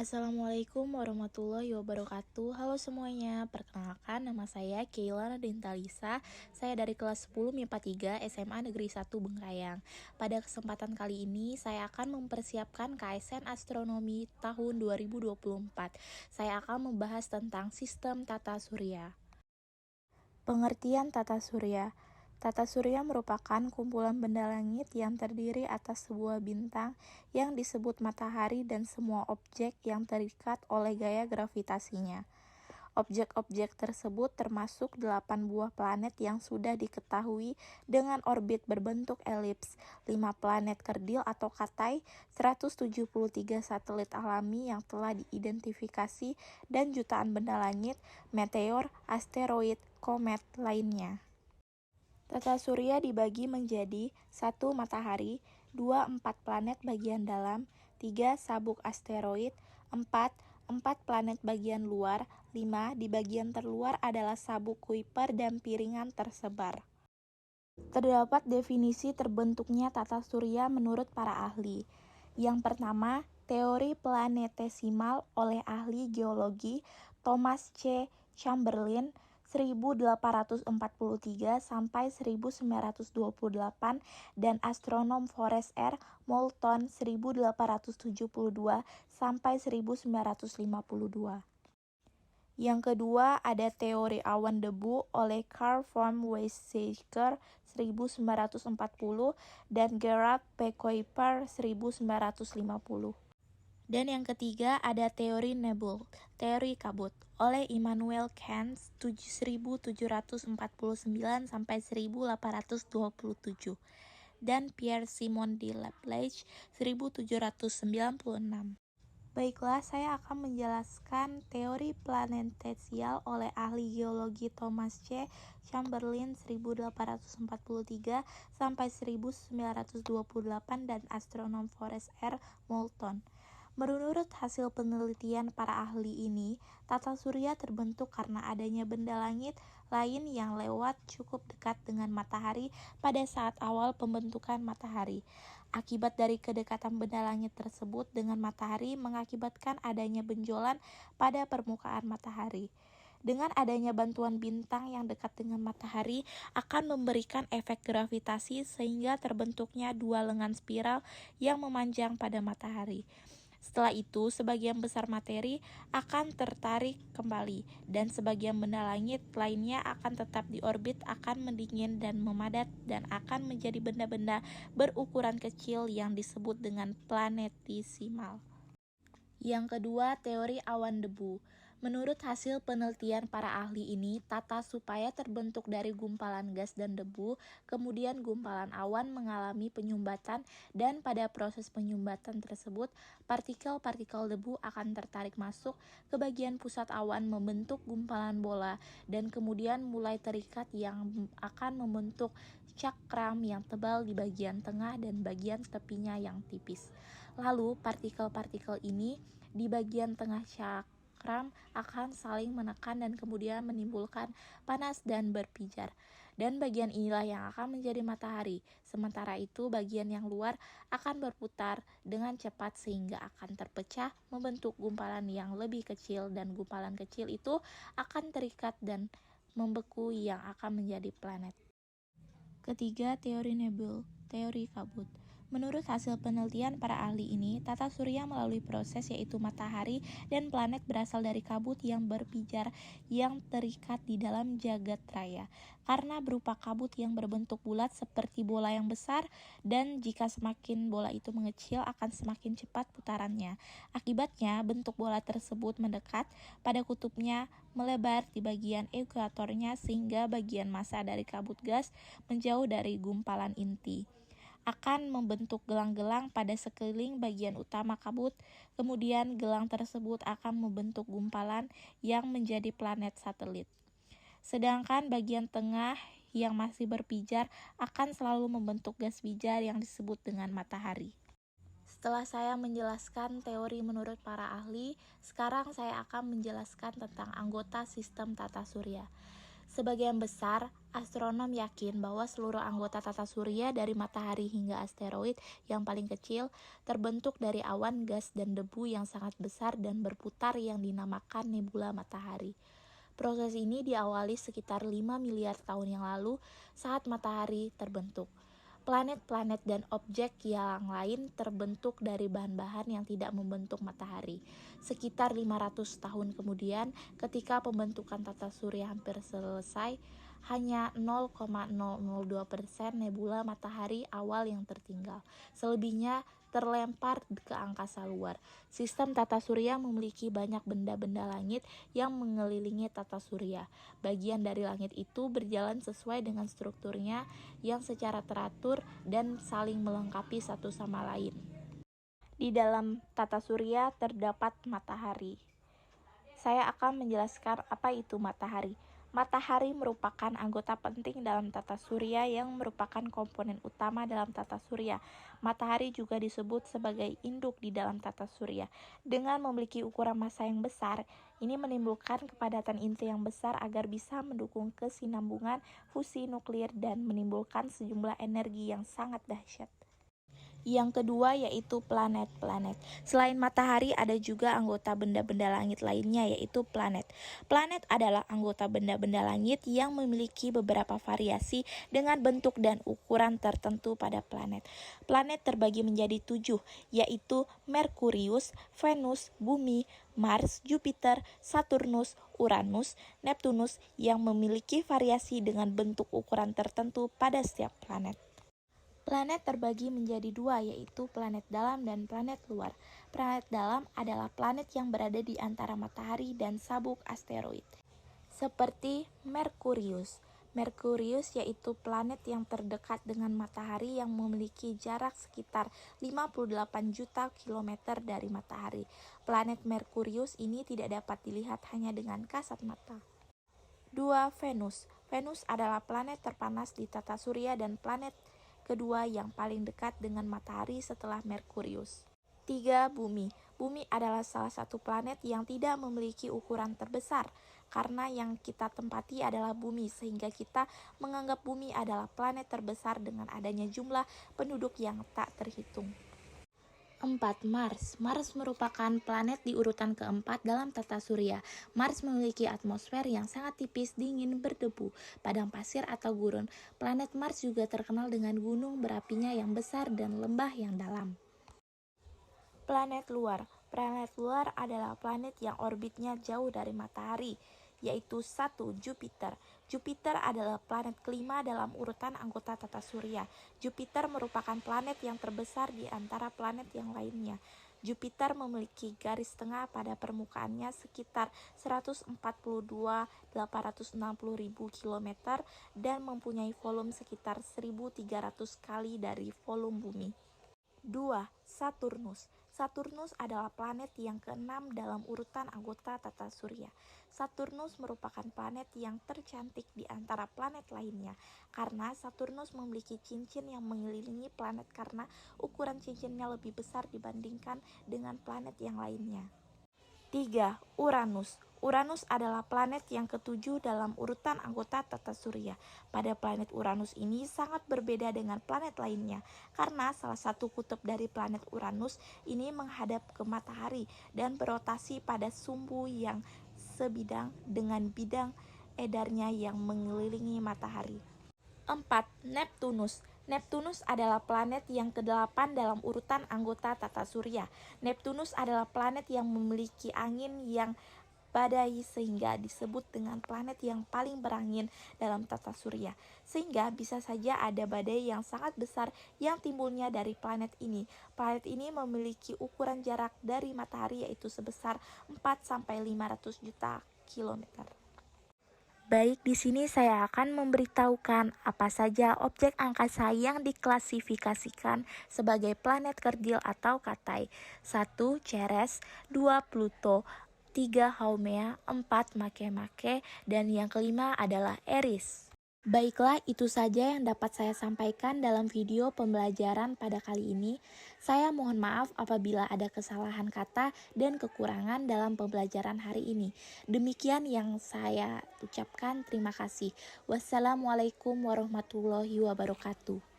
Assalamualaikum warahmatullahi wabarakatuh. Halo semuanya, perkenalkan nama saya Keila Nadinta Lisa. Saya dari kelas 10 MIPA 3 SMA Negeri 1 Bengkayang. Pada kesempatan kali ini, saya akan mempersiapkan KSN Astronomi tahun 2024. Saya akan membahas tentang sistem tata surya. Pengertian tata surya. Tata surya merupakan kumpulan benda langit yang terdiri atas sebuah bintang yang disebut matahari dan semua objek yang terikat oleh gaya gravitasinya. Objek-objek tersebut termasuk 8 buah planet yang sudah diketahui dengan orbit berbentuk elips, 5 planet kerdil atau katai, 173 satelit alami yang telah diidentifikasi, dan jutaan benda langit, meteor, asteroid, komet lainnya. Tata surya dibagi menjadi 1 matahari, 2 4 planet bagian dalam, 3 sabuk asteroid, 4 planet bagian luar, 5 di bagian terluar adalah sabuk Kuiper dan piringan tersebar. Terdapat definisi terbentuknya tata surya menurut para ahli. Yang pertama, teori planetesimal oleh ahli geologi Thomas C. Chamberlain 1843 sampai 1928 dan astronom Forrest R. Moulton 1872 sampai 1952. Yang kedua, ada teori awan debu oleh Carl von Weizsäcker 1940 dan Gerard P. Kuiper 1950. Dan yang ketiga ada teori nebul, teori kabut, oleh Immanuel Kant 1749 sampai 1827 dan Pierre Simon de Laplace 1796. Baiklah, saya akan menjelaskan teori planetesial oleh ahli geologi Thomas C. Chamberlain 1843 sampai 1928 dan astronom Forrest R. Moulton. Menurut hasil penelitian para ahli ini, tata surya terbentuk karena adanya benda langit lain yang lewat cukup dekat dengan matahari pada saat awal pembentukan matahari. Akibat dari kedekatan benda langit tersebut dengan matahari mengakibatkan adanya benjolan pada permukaan matahari. Dengan adanya bantuan bintang yang dekat dengan matahari akan memberikan efek gravitasi sehingga terbentuknya dua lengan spiral yang memanjang pada matahari. Setelah itu, sebagian besar materi akan tertarik kembali, dan sebagian benda langit lainnya akan tetap di orbit, akan mendingin dan memadat, dan akan menjadi benda-benda berukuran kecil yang disebut dengan planetesimal. Yang kedua, teori awan debu. Menurut hasil penelitian para ahli ini, tata supaya terbentuk dari gumpalan gas dan debu, kemudian gumpalan awan mengalami penyumbatan, dan pada proses penyumbatan tersebut, partikel-partikel debu akan tertarik masuk ke bagian pusat awan membentuk gumpalan bola, dan kemudian mulai terikat yang akan membentuk cakram yang tebal di bagian tengah dan bagian tepinya yang tipis. Lalu, partikel-partikel ini di bagian tengah cakram akan saling menekan dan kemudian menimbulkan panas dan berpijar. Dan bagian inilah yang akan menjadi matahari. Sementara itu, bagian yang luar akan berputar dengan cepat sehingga akan terpecah membentuk gumpalan yang lebih kecil, dan gumpalan kecil itu akan terikat dan membeku yang akan menjadi planet. Ketiga, teori nebul, teori kabut. Menurut hasil penelitian para ahli ini, tata surya melalui proses yaitu matahari dan planet berasal dari kabut yang berpijar yang terikat di dalam jagat raya. Karena berupa kabut yang berbentuk bulat seperti bola yang besar, dan jika semakin bola itu mengecil akan semakin cepat putarannya. Akibatnya, bentuk bola tersebut mendekat pada kutubnya, melebar di bagian ekuatornya sehingga bagian massa dari kabut gas menjauh dari gumpalan inti. Akan membentuk gelang-gelang pada sekeliling bagian utama kabut, kemudian gelang tersebut akan membentuk gumpalan yang menjadi planet satelit. Sedangkan bagian tengah yang masih berpijar akan selalu membentuk gas pijar yang disebut dengan matahari. Setelah saya menjelaskan teori menurut para ahli, sekarang saya akan menjelaskan tentang anggota sistem tata surya. Sebagian besar astronom yakin bahwa seluruh anggota tata surya dari matahari hingga asteroid yang paling kecil terbentuk dari awan gas dan debu yang sangat besar dan berputar yang dinamakan nebula matahari. Proses ini diawali sekitar 5 miliar tahun yang lalu saat matahari terbentuk. Planet-planet dan objek yang lain terbentuk dari bahan-bahan yang tidak membentuk matahari. Sekitar 500 tahun kemudian, ketika pembentukan tata surya hampir selesai, hanya 0,002% nebula matahari awal yang tertinggal. Selebihnya terlempar ke angkasa luar. Sistem tata surya memiliki banyak benda-benda langit yang mengelilingi tata surya. Bagian dari langit itu berjalan sesuai dengan strukturnya yang secara teratur dan saling melengkapi satu sama lain. Di dalam tata surya terdapat matahari. Saya akan menjelaskan apa itu matahari. Matahari merupakan anggota penting dalam tata surya yang merupakan komponen utama dalam tata surya. Matahari juga disebut sebagai induk di dalam tata surya. Dengan memiliki ukuran massa yang besar, ini menimbulkan kepadatan inti yang besar agar bisa mendukung kesinambungan fusi nuklir dan menimbulkan sejumlah energi yang sangat dahsyat. Yang kedua yaitu planet-planet. Selain matahari ada juga anggota benda-benda langit lainnya yaitu planet. Planet adalah anggota benda-benda langit yang memiliki beberapa variasi dengan bentuk dan ukuran tertentu pada planet. Planet terbagi menjadi 7 yaitu Merkurius, Venus, Bumi, Mars, Jupiter, Saturnus, Uranus, Neptunus yang memiliki variasi dengan bentuk ukuran tertentu pada setiap planet. Planet terbagi menjadi 2 yaitu planet dalam dan planet luar. Planet dalam adalah planet yang berada di antara matahari dan sabuk asteroid. Seperti Merkurius. Merkurius yaitu planet yang terdekat dengan matahari yang memiliki jarak sekitar 58 juta kilometer dari matahari. Planet Merkurius ini tidak dapat dilihat hanya dengan kasat mata. 2. Venus. Venus adalah planet terpanas di tata surya dan planet kedua yang paling dekat dengan matahari setelah Merkurius. 3. Bumi. Bumi adalah salah satu planet yang tidak memiliki ukuran terbesar karena yang kita tempati adalah bumi sehingga kita menganggap bumi adalah planet terbesar dengan adanya jumlah penduduk yang tak terhitung. 4. Mars. Mars merupakan planet di urutan keempat dalam tata surya. Mars memiliki atmosfer yang sangat tipis, dingin, berdebu, padang pasir atau gurun. Planet Mars juga terkenal dengan gunung berapinya yang besar dan lembah yang dalam. Planet luar. Planet luar adalah planet yang orbitnya jauh dari matahari, yaitu 1. Jupiter. Jupiter adalah planet kelima dalam urutan anggota tata surya. Jupiter merupakan planet yang terbesar di antara planet yang lainnya. Jupiter memiliki garis tengah pada permukaannya sekitar 142.860.000 km dan mempunyai volume sekitar 1.300 kali dari volume bumi. 2. Saturnus. Saturnus adalah planet yang keenam dalam urutan anggota tata surya. Saturnus merupakan planet yang tercantik di antara planet lainnya karena Saturnus memiliki cincin yang mengelilingi planet karena ukuran cincinnya lebih besar dibandingkan dengan planet yang lainnya. 3. Uranus. Uranus adalah planet yang ketujuh dalam urutan anggota tata surya. Pada planet Uranus ini sangat berbeda dengan planet lainnya karena salah satu kutub dari planet Uranus ini menghadap ke matahari dan berotasi pada sumbu yang sebidang dengan bidang edarnya yang mengelilingi matahari. 4. Neptunus. Neptunus adalah planet yang ke-8 dalam urutan anggota tata surya. Neptunus adalah planet yang memiliki angin yang badai sehingga disebut dengan planet yang paling berangin dalam tata surya. Sehingga bisa saja ada badai yang sangat besar yang timbulnya dari planet ini. Planet ini memiliki ukuran jarak dari matahari yaitu sebesar 4-500 juta kilometer. Baik, di sini saya akan memberitahukan apa saja objek angkasa yang diklasifikasikan sebagai planet kerdil atau katai. 1. Ceres, 2. Pluto, 3. Haumea, 4. Makemake, dan yang kelima adalah Eris. Baiklah, itu saja yang dapat saya sampaikan dalam video pembelajaran pada kali ini. Saya mohon maaf apabila ada kesalahan kata dan kekurangan dalam pembelajaran hari ini. Demikian yang saya ucapkan, terima kasih. Wassalamualaikum warahmatullahi wabarakatuh.